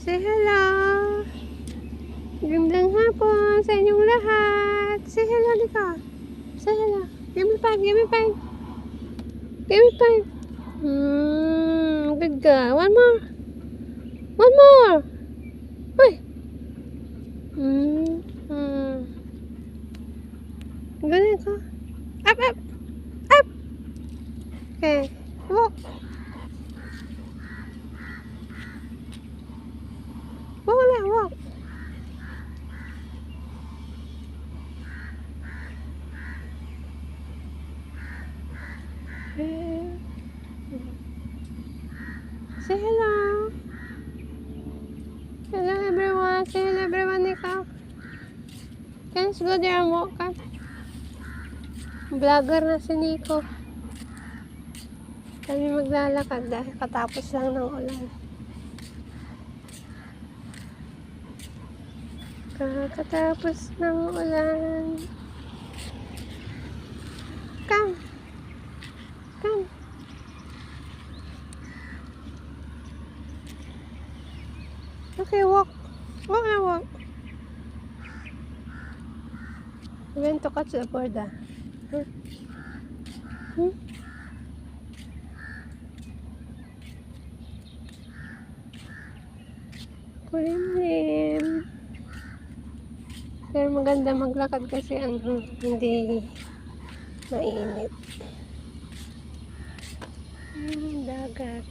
Say hello. Gandang hapon sa inyong lahat. Say hello dito. Say hello. Give me five. Give me five. Give me five. Good girl. One more. One more. Uy. Ganun ko. Up, up. Up. Okay. Walk. Walk lang, walk. Say hello. Hello everyone. Say hello everyone, Nico. Can you go there and walk up? Vlogger na si Nico. Kami maglalakad dahil katapos lang ng ulan. Kakatapos ng ulan. Come. Come. Okay, walk. Walk na walk. We went to catch the border. Kulimlim. Pero maganda maglakad kasi hindi mainit. Dagat.